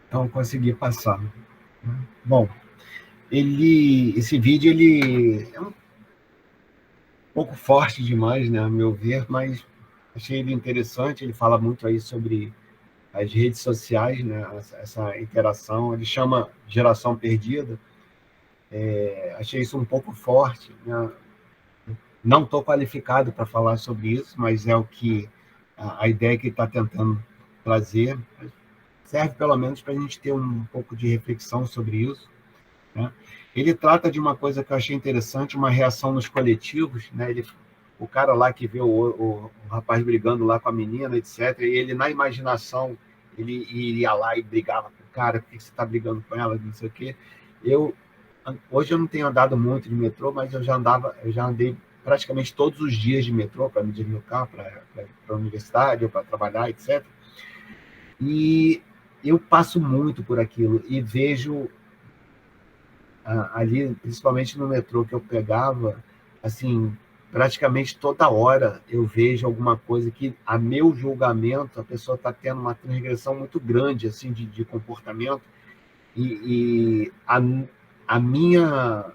Então, consegui passar. Bom, esse vídeo ele é um pouco forte demais, né, a meu ver, mas achei ele interessante. Ele fala muito aí sobre as redes sociais, né, essa interação. Ele chama Geração Perdida. Achei isso um pouco forte, né? Não estou qualificado para falar sobre isso, mas é o que a ideia que ele está tentando trazer. Serve pelo menos para a gente ter um pouco de reflexão sobre isso, né? Ele trata de uma coisa que eu achei interessante, uma reação nos coletivos, né? O cara lá que vê o rapaz brigando lá com a menina, etc., e ele, na imaginação, ele iria lá e brigava com o cara, por que você está brigando com ela, não sei o quê. Hoje eu não tenho andado muito de metrô, mas eu já andei praticamente todos os dias de metrô para me deslocar para a universidade ou para trabalhar, etc. E eu passo muito por aquilo e vejo ali, principalmente no metrô que eu pegava, assim, praticamente toda hora eu vejo alguma coisa que, a meu julgamento, a pessoa está tendo uma transgressão muito grande assim de comportamento, e a minha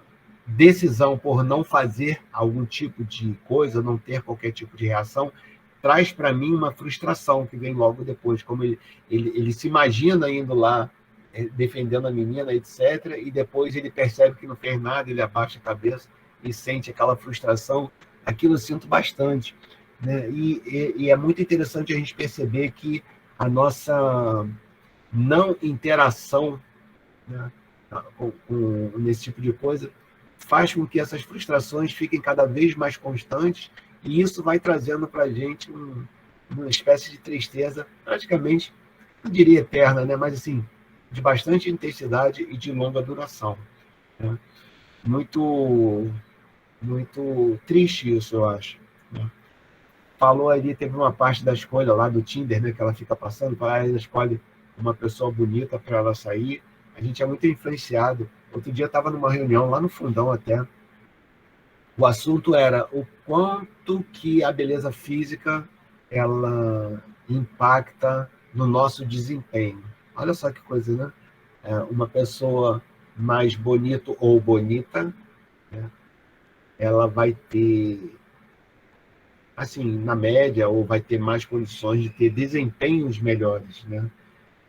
decisão por não fazer algum tipo de coisa, não ter qualquer tipo de reação, traz para mim uma frustração que vem logo depois, como ele se imagina indo lá defendendo a menina, etc., e depois ele percebe que não fez nada, ele abaixa a cabeça e sente aquela frustração. Aquilo eu sinto bastante, né? E é muito interessante a gente perceber que a nossa não interação, né, nesse tipo de coisa, faz com que essas frustrações fiquem cada vez mais constantes, e isso vai trazendo para a gente uma espécie de tristeza, praticamente, não diria eterna, né? Mas assim, de bastante intensidade e de longa duração, né? Muito, muito triste isso, eu acho, né? Falou ali, teve uma parte da escolha lá do Tinder, né, que ela fica passando, ela escolhe uma pessoa bonita para ela sair. A gente é muito influenciado. Outro dia estava numa reunião lá no fundão até. O assunto era o quanto que a beleza física ela impacta no nosso desempenho. Olha só que coisa, né? Uma pessoa mais bonito ou bonita, né, ela vai ter, assim, na média, ou vai ter mais condições de ter desempenhos melhores, né?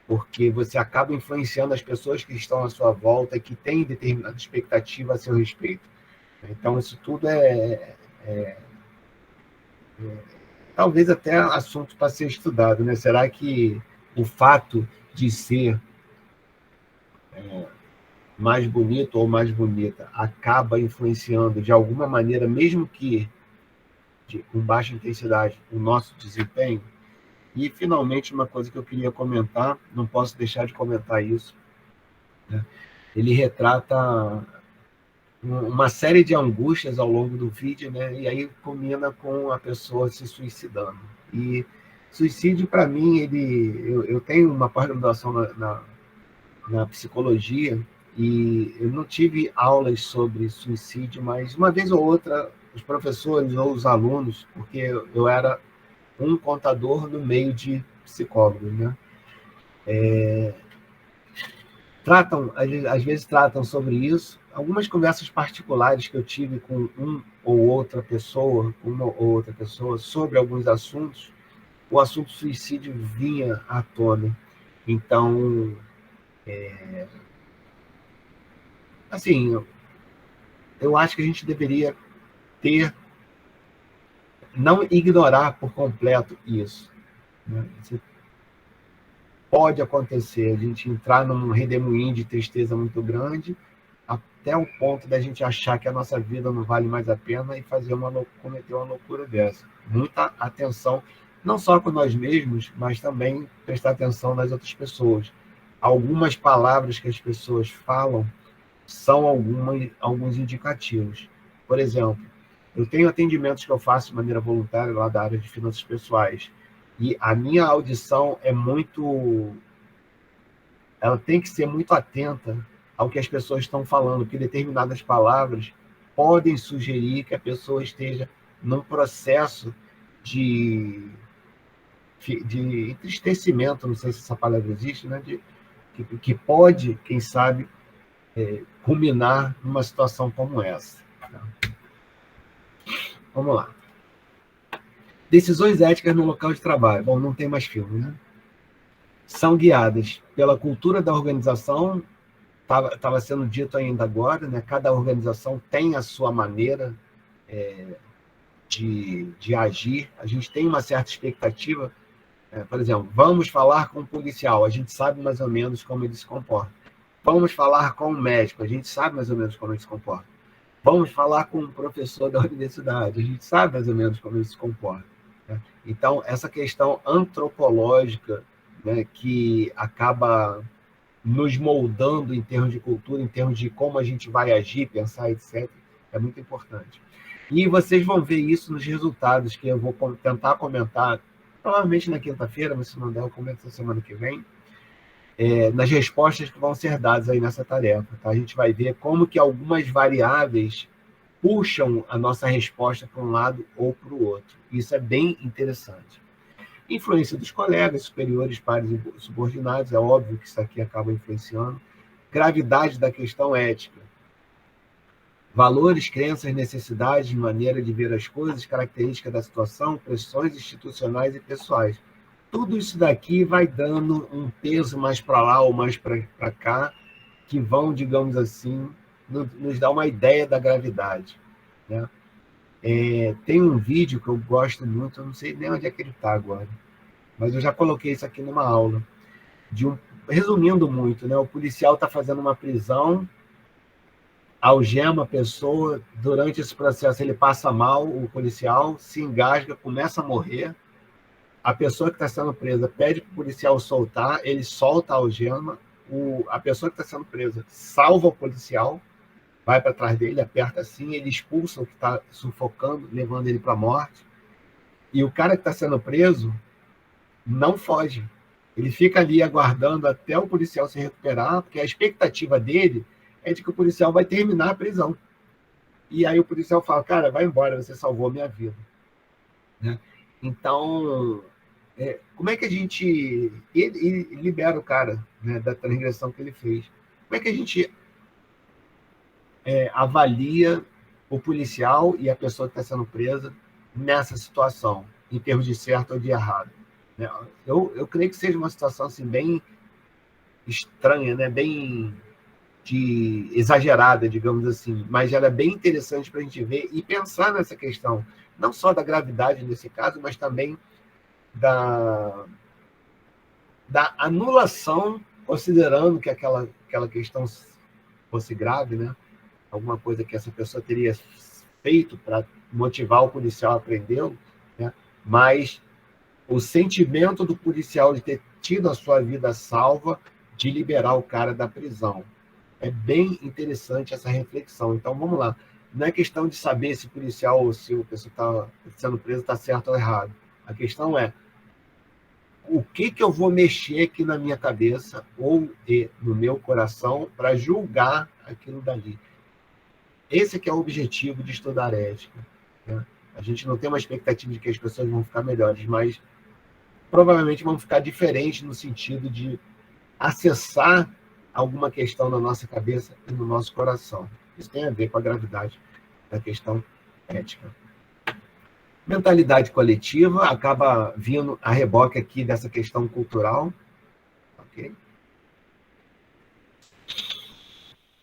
Porque você acaba influenciando as pessoas que estão à sua volta e que têm determinada expectativa a seu respeito. Então, isso tudo talvez até assunto para ser estudado, né? Será que o fato de ser mais bonito ou mais bonita acaba influenciando de alguma maneira, mesmo que com baixa intensidade, o nosso desempenho? E, finalmente, uma coisa que eu queria comentar, não posso deixar de comentar isso, né? Ele retrata uma série de angústias ao longo do vídeo, né? E aí culmina com a pessoa se suicidando. E suicídio, para mim, eu tenho uma pós-graduação na psicologia, e eu não tive aulas sobre suicídio, mas uma vez ou outra, os professores ou os alunos, porque eu era um contador no meio de psicólogos, né? Às vezes tratam sobre isso. Algumas conversas particulares que eu tive com uma ou outra pessoa sobre alguns assuntos, o assunto suicídio vinha à tona. Então, assim, eu acho que a gente deveria não ignorar por completo isso, né? Pode acontecer a gente entrar num redemoinho de tristeza muito grande, até o ponto da gente achar que a nossa vida não vale mais a pena e cometer uma loucura dessa. Muita atenção, não só com nós mesmos, mas também prestar atenção nas outras pessoas. Algumas palavras que as pessoas falam são alguns indicativos. Por exemplo, eu tenho atendimentos que eu faço de maneira voluntária lá da área de finanças pessoais, e a minha audição ela tem que ser muito atenta ao que as pessoas estão falando, porque determinadas palavras podem sugerir que a pessoa esteja num processo de entristecimento, não sei se essa palavra existe, né? que pode, quem sabe, culminar numa situação como essa. Tá? Vamos lá. Decisões éticas no local de trabalho. Bom, não tem mais filme, né? São guiadas pela cultura da organização, estava sendo dito ainda agora, né? Cada organização tem a sua maneira de agir. A gente tem uma certa expectativa. Por exemplo, vamos falar com um policial, a gente sabe mais ou menos como ele se comporta. Vamos falar com um médico, a gente sabe mais ou menos como ele se comporta. Vamos falar com um professor da universidade, a gente sabe mais ou menos como ele se comporta. Né? Então, essa questão antropológica, né, que acaba nos moldando em termos de cultura, em termos de como a gente vai agir, pensar, etc., é muito importante. E vocês vão ver isso nos resultados que eu vou tentar comentar, provavelmente na quinta-feira, mas se não der, eu comento na semana que vem, nas respostas que vão ser dadas aí nessa tarefa. Tá? A gente vai ver como que algumas variáveis puxam a nossa resposta para um lado ou para o outro. Isso é bem interessante. Influência dos colegas, superiores, pares e subordinados, é óbvio que isso aqui acaba influenciando. Gravidade da questão ética. Valores, crenças, necessidades, maneira de ver as coisas, características da situação, pressões institucionais e pessoais. Tudo isso daqui vai dando um peso mais para lá ou mais para cá, que vão, digamos assim, nos dar uma ideia da gravidade. Né? Tem um vídeo que eu gosto muito, eu não sei nem onde é que ele está agora, mas eu já coloquei isso aqui numa aula. Resumindo muito, né? O policial está fazendo uma prisão, algema a pessoa, durante esse processo ele passa mal, o policial se engasga, começa a morrer, a pessoa que está sendo presa pede para o policial soltar, ele solta a algema, a pessoa que está sendo presa salva o policial, vai para trás dele, aperta assim, ele expulsa o que está sufocando, levando ele para a morte, e o cara que está sendo preso não foge, ele fica ali aguardando até o policial se recuperar, porque a expectativa dele é de que o policial vai terminar a prisão. E aí o policial fala, cara, vai embora, você salvou a minha vida. Né? Então, como é que a gente... Ele libera o cara, né, da transgressão que ele fez. Como é que a gente avalia o policial e a pessoa que está sendo presa nessa situação, em termos de certo ou de errado? Né? Eu creio que seja uma situação assim, bem estranha, né? Bem exagerada, digamos assim, mas ela é bem interessante para a gente ver e pensar nessa questão, não só da gravidade nesse caso, mas também da anulação, considerando que aquela questão fosse grave, né? Alguma coisa que essa pessoa teria feito para motivar o policial a prendê-lo, né? Mas o sentimento do policial de ter tido a sua vida salva, de liberar o cara da prisão. É bem interessante essa reflexão. Então, vamos lá. Não é questão de saber se o policial ou se o pessoal está sendo preso está certo ou errado. A questão é o que eu vou mexer aqui na minha cabeça ou no meu coração para julgar aquilo dali. Esse que é o objetivo de estudar ética. Né? A gente não tem uma expectativa de que as pessoas vão ficar melhores, mas provavelmente vão ficar diferentes no sentido de acessar alguma questão na nossa cabeça e no nosso coração. Isso tem a ver com a gravidade da questão ética. Mentalidade coletiva acaba vindo a reboque aqui dessa questão cultural. Okay?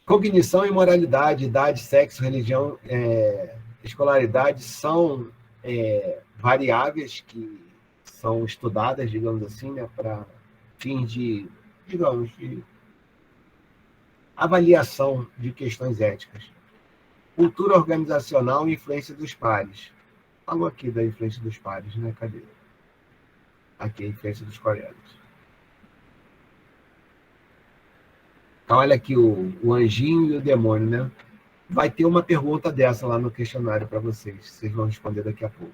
Cognição e moralidade, idade, sexo, religião, escolaridade são variáveis que são estudadas, digamos assim, né, para fins de, digamos, de avaliação de questões éticas. Cultura organizacional e influência dos pares. Falou aqui da influência dos pares, né? Cadê? Aqui, a influência dos colegas. Então, olha aqui o anjinho e o demônio, né? Vai ter uma pergunta dessa lá no questionário para vocês. Vocês vão responder daqui a pouco.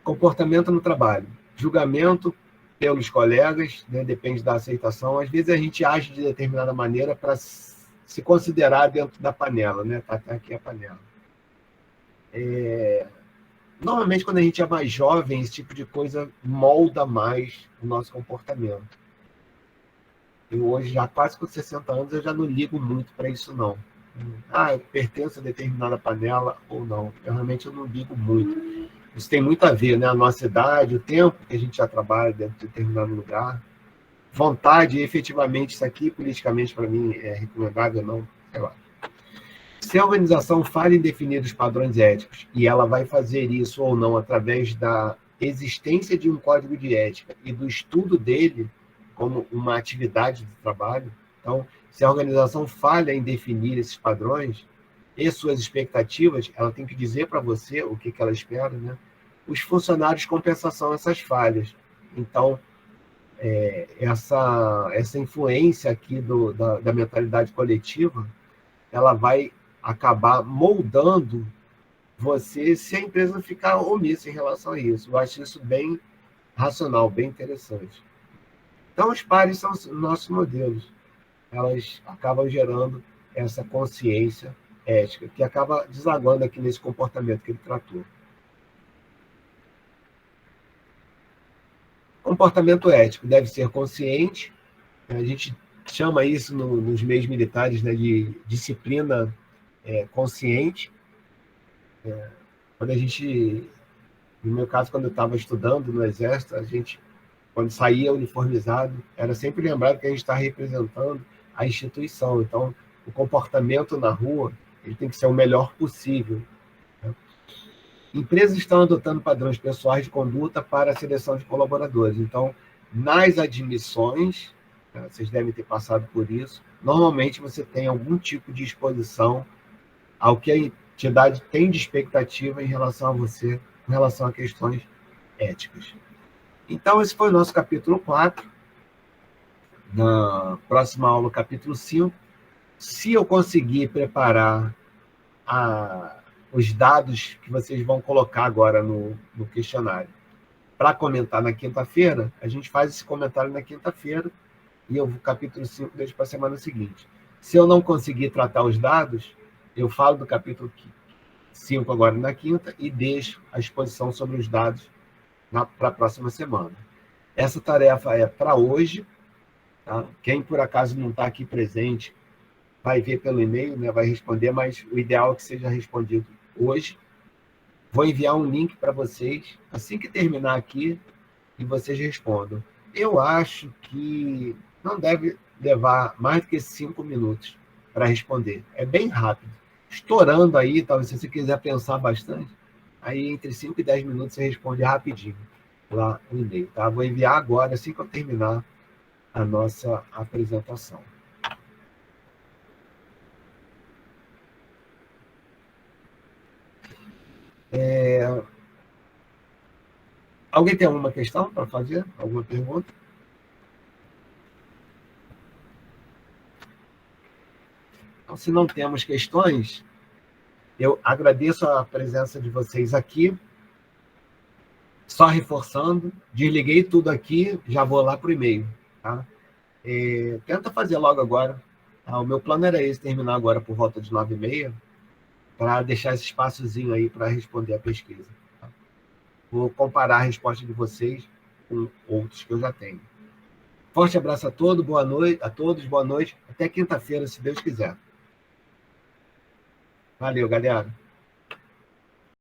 Comportamento no trabalho. Julgamento pelos colegas, né? Depende da aceitação. Às vezes a gente age de determinada maneira para se considerar dentro da panela, né? Tá aqui a panela. Normalmente, quando a gente é mais jovem, esse tipo de coisa molda mais o nosso comportamento. Eu hoje, já quase com 60 anos, eu já não ligo muito para isso, não. Eu pertenço a determinada panela ou não. Realmente eu não ligo muito. Isso tem muito a ver, né? A nossa idade, o tempo que a gente já trabalha dentro de determinado lugar. Vontade, efetivamente, isso aqui, politicamente, para mim, é recomendável ou não, sei lá. Se a organização falha em definir os padrões éticos, e ela vai fazer isso ou não através da existência de um código de ética e do estudo dele como uma atividade de trabalho, então, se a organização falha em definir esses padrões e suas expectativas, ela tem que dizer para você o que ela espera, né? Os funcionários compensação essas falhas. Então, essa influência aqui da mentalidade coletiva, ela vai acabar moldando você se a empresa ficar omissa em relação a isso. Eu acho isso bem racional, bem interessante. Então, os pares são os nossos modelos. Elas acabam gerando essa consciência ética, que acaba desaguando aqui nesse comportamento que ele tratou. Comportamento ético deve ser consciente. A gente chama isso nos meios militares, né, de disciplina consciente. Quando a gente, no meu caso, quando eu estava estudando no Exército, a gente, quando saía uniformizado, era sempre lembrado que a gente está representando a instituição. Então, o comportamento na rua ele tem que ser o melhor possível. Empresas estão adotando padrões pessoais de conduta para a seleção de colaboradores. Então, nas admissões, vocês devem ter passado por isso, normalmente você tem algum tipo de exposição ao que a entidade tem de expectativa em relação a você, em relação a questões éticas. Então, esse foi o nosso capítulo 4. Na próxima aula, capítulo 5. Se eu conseguir preparar os dados que vocês vão colocar agora no questionário para comentar na quinta-feira, a gente faz esse comentário na quinta-feira e o capítulo 5 deixo para a semana seguinte. Se eu não conseguir tratar os dados, eu falo do capítulo 5 agora na quinta e deixo a exposição sobre os dados para a próxima semana. Essa tarefa é para hoje. Tá? Quem, por acaso, não está aqui presente, vai ver pelo e-mail, né? Vai responder, mas o ideal é que seja respondido hoje. Vou enviar um link para vocês, assim que terminar aqui, e vocês respondam. Eu acho que não deve levar mais do que 5 minutos para responder. É bem rápido. Estourando aí, talvez se você quiser pensar bastante, aí entre 5 e 10 minutos você responde rapidinho lá no e-mail. Tá? Vou enviar agora, assim que eu terminar a nossa apresentação. Alguém tem alguma questão para fazer? Alguma pergunta? Então, se não temos questões, eu agradeço a presença de vocês aqui. Só reforçando, desliguei tudo aqui, já vou lá para o e-mail. Tá? Tenta fazer logo agora. Tá? O meu plano era esse, terminar agora por volta de 9h30, para deixar esse espaçozinho aí para responder a pesquisa. Tá? Vou comparar a resposta de vocês com outros que eu já tenho. Forte abraço a todos, boa noite, até quinta-feira, se Deus quiser. Valeu, galera.